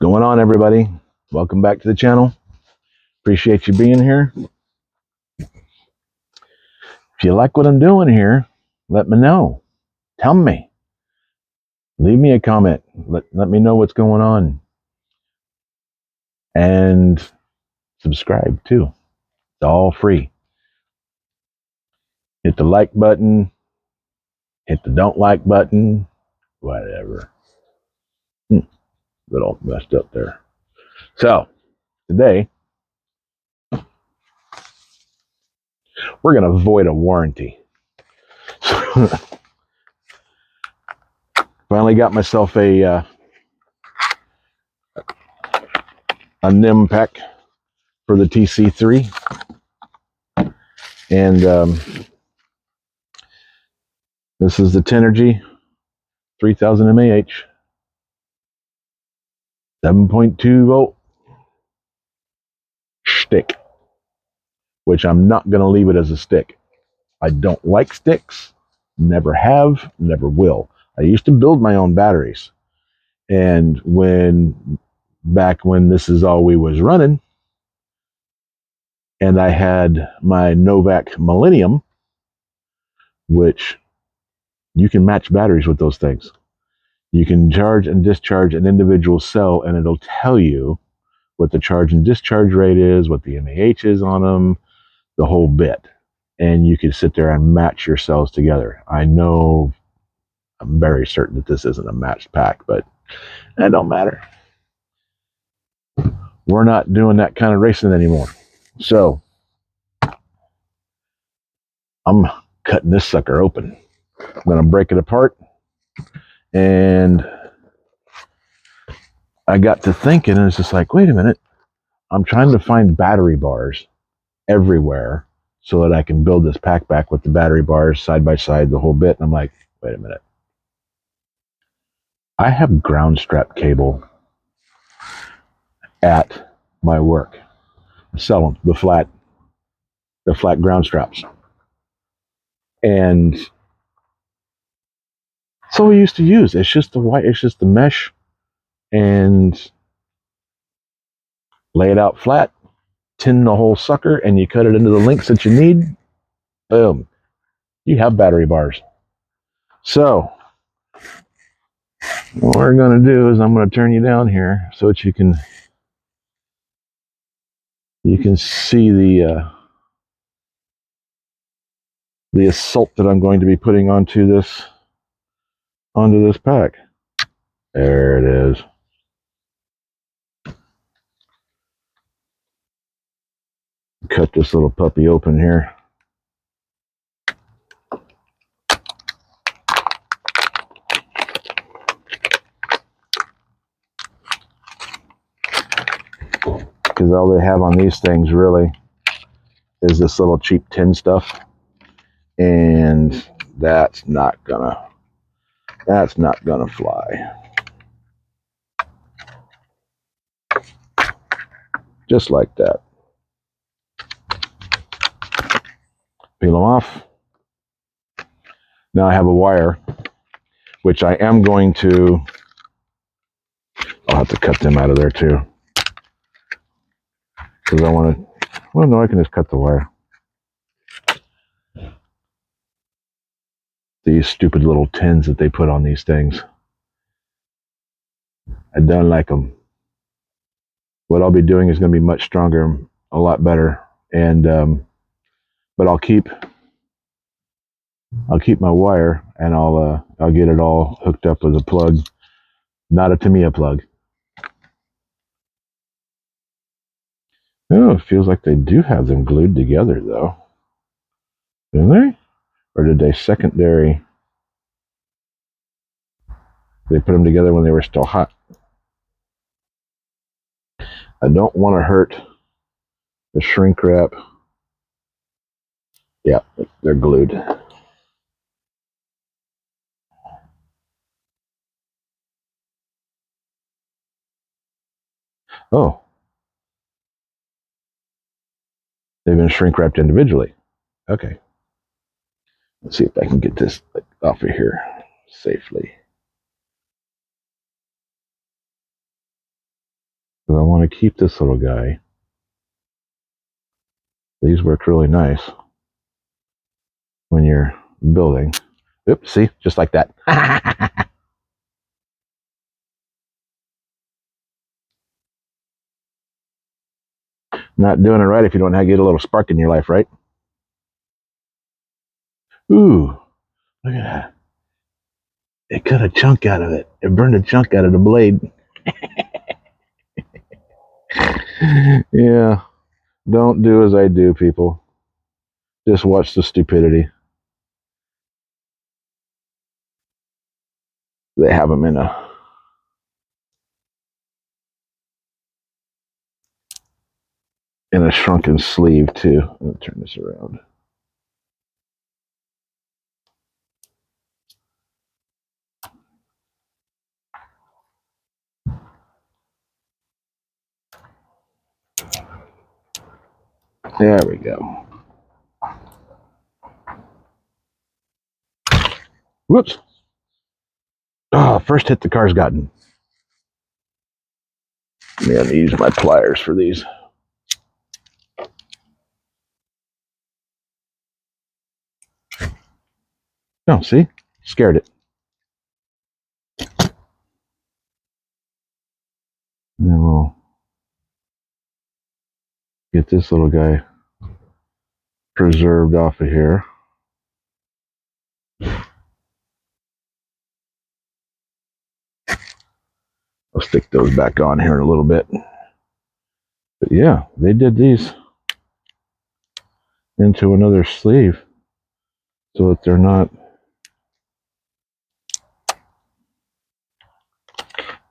Going on, everybody? Welcome back to the channel. Appreciate you being here. If you like what I'm doing here, let me know. Tell me. Leave me a comment. Let me know what's going on. And subscribe too. It's all free. Hit the like button. Hit the don't like button. Whatever. Little messed up there. So, today, we're going to avoid a warranty. Finally got myself a NIM pack for the TC3. And this is the Tenergy 3000 mAh, 7.2 volt stick, which I'm not going to leave it as a stick. I don't like sticks, never have, never will. I used to build my own batteries, and back when this is all we was running, and I had my Novak Millennium, which you can match batteries with those things. You can charge and discharge an individual cell, and it'll tell you what the charge and discharge rate is, what the mAh is on them, the whole bit. And you can sit there and match your cells together. I know, I'm very certain that this isn't a matched pack, but that don't matter. We're not doing that kind of racing anymore. So I'm cutting this sucker open. I'm going to break it apart. And I got to thinking, and it's just like, wait a minute. I'm trying to find battery bars everywhere so that I can build this pack back with the battery bars side by side, the whole bit. And I'm like, wait a minute. I have ground strap cable at my work. I sell them, the flat ground straps. And so we used to use. It's just the mesh, and lay it out flat, tin the whole sucker, and you cut it into the lengths that you need. Boom. You have battery bars. So what we're going to do is I'm going to turn you down here so that you can see the assault that I'm going to be putting onto this pack. There it is. Cut this little puppy open here. Because all they have on these things really is this little cheap tin stuff, and that's not gonna fly. Just like that. Peel them off. Now I have a wire, which I am going to, I'll have to cut them out of there too. Because I want to, well, no, I can just cut the wire. These stupid little tins that they put on these things. I don't like them. What I'll be doing is going to be much stronger, a lot better, and but I'll keep my wire, and I'll get it all hooked up with a plug, not a Tamiya plug. Oh, it feels like they do have them glued together though. Do they? Or did they secondary? They put them together when they were still hot. I don't want to hurt the shrink wrap. Yeah, they're glued. Oh, they've been shrink wrapped individually. Okay. Let's see if I can get this off of here safely. Because I want to keep this little guy. These work really nice when you're building. Oops, see, just like that. Not doing it right if you don't get a little spark in your life, right? Ooh, look at that. It cut a chunk out of it. It burned a chunk out of the blade. Yeah, don't do as I do, people. Just watch the stupidity. They have them in a shrunken sleeve too. Let me turn this around. There we go. Whoops. Oh, first hit the car's gotten. I'm going to use my pliers for these. No, see? Scared it. And then we'll get this little guy preserved off of here. I'll stick those back on here in a little bit. But yeah, they did these into another sleeve so that they're not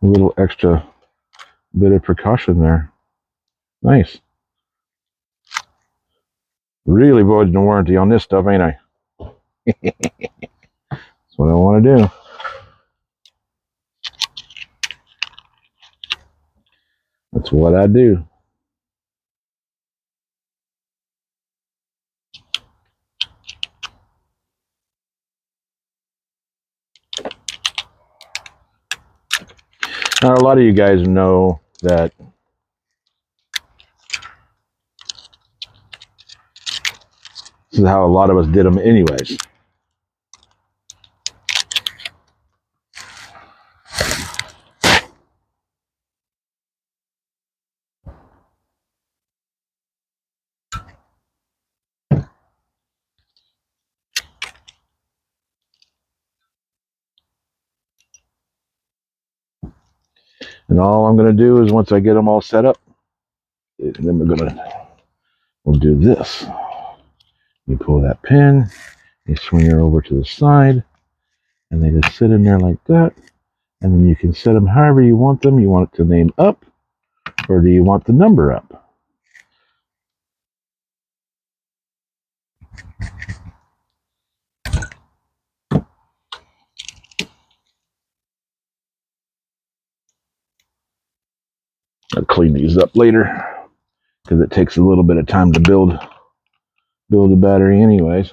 a little extra bit of precaution there. Nice. Really voiding the warranty on this stuff, ain't I? That's what I want to do. That's what I do. Now, a lot of you guys know that this is how a lot of us did them anyways. And all I'm going to do is once I get them all set up, then we'll do this. You pull that pin, you swing her over to the side, and they just sit in there like that. And then you can set them however you want them. You want it to name up, or do you want the number up? I'll clean these up later because it takes a little bit of time to build a battery anyways.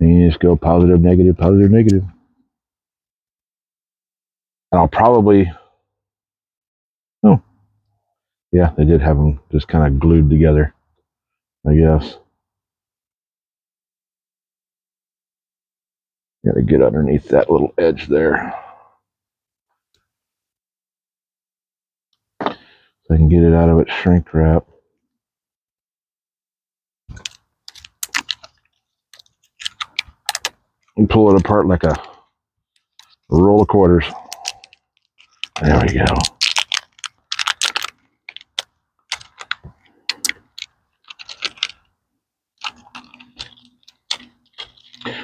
And you just go positive, negative, positive, negative. And I'll probably, oh, yeah, they did have them just kind of glued together, I guess. Got to get underneath that little edge there so I can get it out of its shrink wrap. And pull it apart like a roll of quarters. There we go.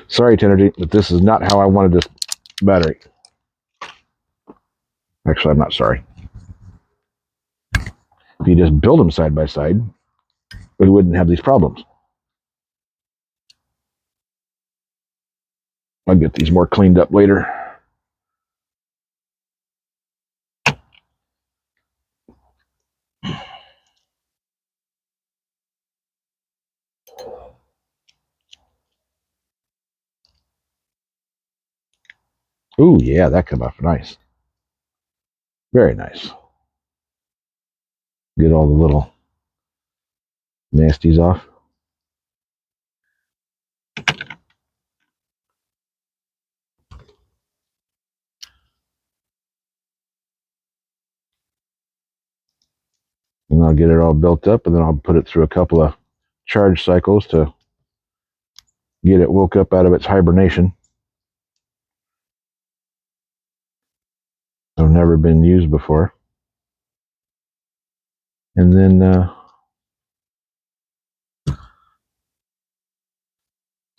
Sorry, Tenergy, but this is not how I wanted this battery. Actually, I'm not sorry. If you just build them side by side, we wouldn't have these problems. I'll get these more cleaned up later. Ooh, yeah, that came off nice. Very nice. Get all the little nasties off. And I'll get it all built up, and then I'll put it through a couple of charge cycles to get it woke up out of its hibernation. I've never been used before. And then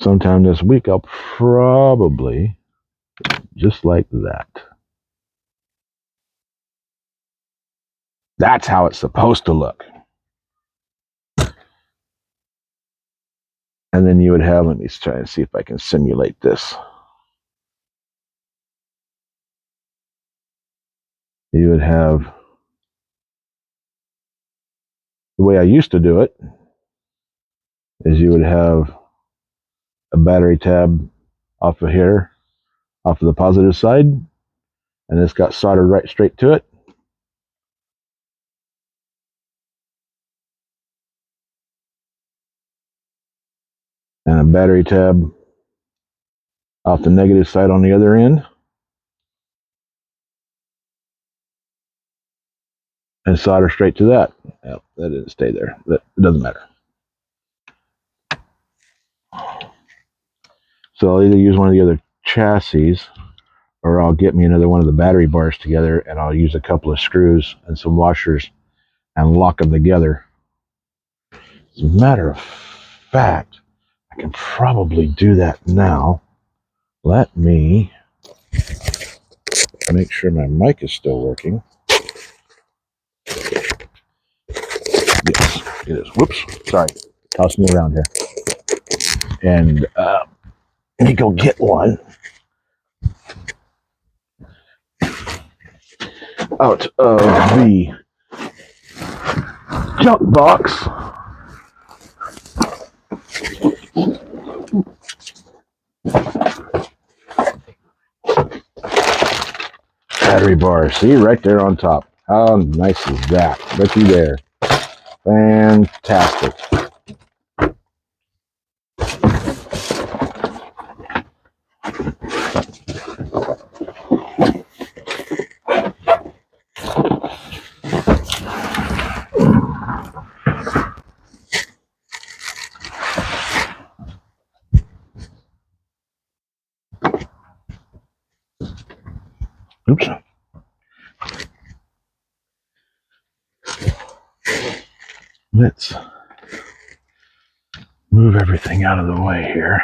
sometime this week, I'll probably, just like that. That's how it's supposed to look. And then you would have, let me try and see if I can simulate this. You would have, the way I used to do it is you would have a battery tab off of here, off of the positive side, and it's got soldered right straight to it. And a battery tab off the negative side on the other end. And solder straight to that. Yep, that didn't stay there, but it doesn't matter. So I'll either use one of the other chassis, or I'll get me another one of the battery bars together, and I'll use a couple of screws and some washers and lock them together. As a matter of fact, I can probably do that now. Let me make sure my mic is still working. Yes, it is. Whoops, sorry. Tossing me around here. And let me go get one out of the junk box. Battery bar. See, right there on top. How nice is that? Looky there. Fantastic. Oops. Let's move everything out of the way here.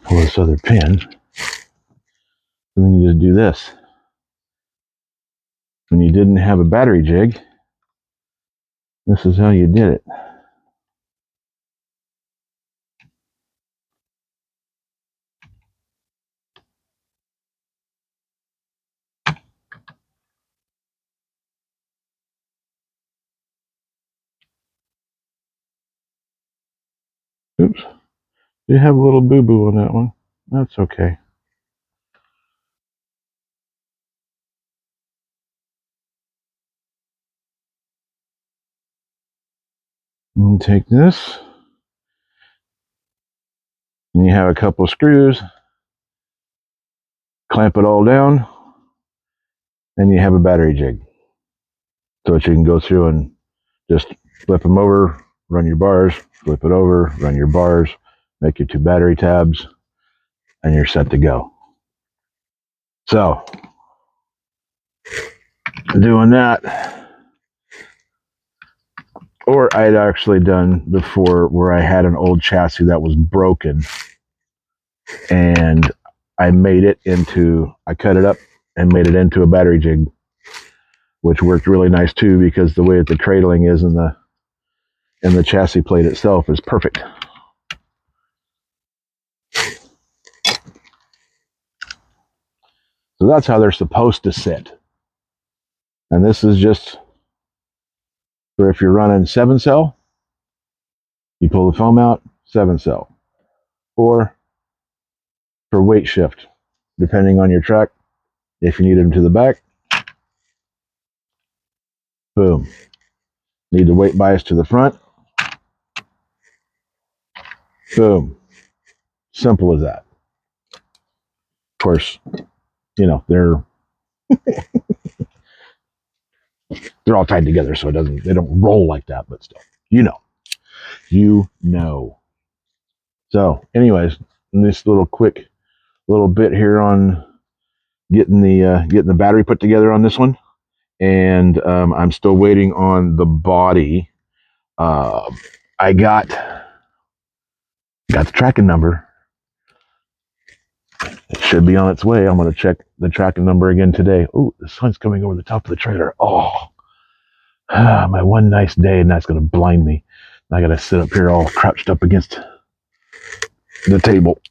Pull this other pin. And then you just do this. When you didn't have a battery jig, this is how you did it. Oops. You have a little boo-boo on that one. That's okay. And take this. And you have a couple of screws. Clamp it all down. And you have a battery jig. So that you can go through and just flip them over, run your bars, flip it over, run your bars, make your two battery tabs, and you're set to go. So, doing that, or I'd actually done before where I had an old chassis that was broken, and I cut it up and made it into a battery jig, which worked really nice too, because the way that the cradling is in the chassis plate itself is perfect. So that's how they're supposed to sit. And this is just for if you're running 7-cell, you pull the foam out, 7-cell. Or for weight shift, depending on your truck. If you need them to the back, boom. Need the weight bias to the front, boom. Simple as that. Of course, you know, they're all tied together, so they don't roll like that, but still, you know. So, anyways, this quick little bit here on getting the battery put together on this one, and I'm still waiting on the body. I got the tracking number. It should be on its way. I'm going to check the tracking number again today. Oh, the sun's coming over the top of the trailer. Oh, my one nice day, and that's going to blind me. I got to sit up here all crouched up against the table.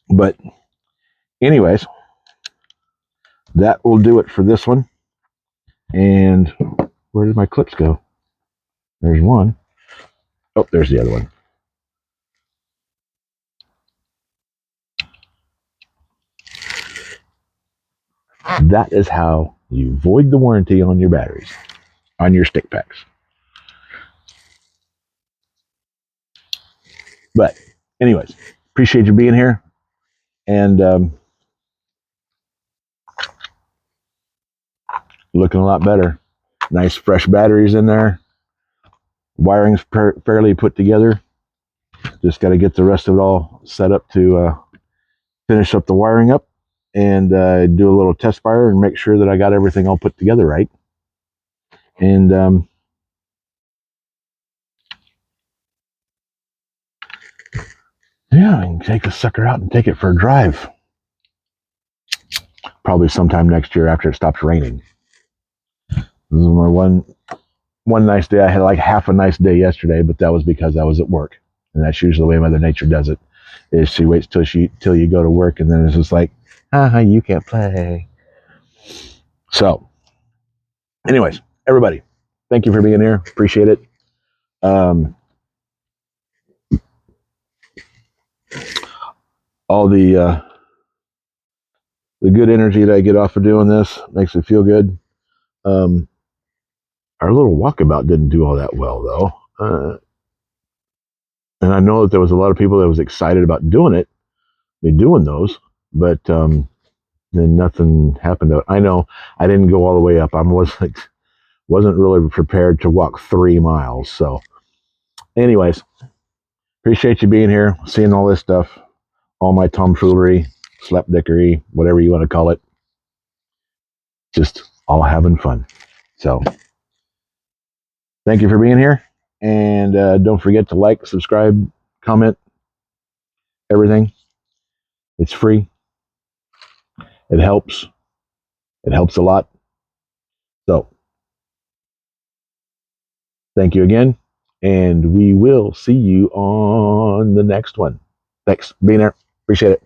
But anyways, that will do it for this one. And where did my clips go? There's one. Oh, there's the other one. That is how you void the warranty on your batteries, on your stick packs. But anyways, appreciate you being here. And looking a lot better. Nice fresh batteries in there. Wiring's fairly put together. Just got to get the rest of it all set up to finish up the wiring up and do a little test fire and make sure that I got everything all put together right. And yeah, I can take the sucker out and take it for a drive. Probably sometime next year after it stops raining. This is my one nice day. I had like half a nice day yesterday, but that was because I was at work. And that's usually the way Mother Nature does it, is she waits till you go to work, and then it's just like, you can't play. So, anyways, everybody, thank you for being here. Appreciate it. All the good energy that I get off of doing this makes me feel good. Our little walkabout didn't do all that well, though. And I know that there was a lot of people that was excited about doing those, but then nothing happened. I know I didn't go all the way up. I wasn't really prepared to walk 3 miles. So, anyways, appreciate you being here, seeing all this stuff, all my tomfoolery, slapdickery, whatever you want to call it. Just all having fun. So, thank you for being here. And don't forget to like, subscribe, comment, everything. It's free. It helps. It helps a lot. So, thank you again. And we will see you on the next one. Thanks for being there. Appreciate it.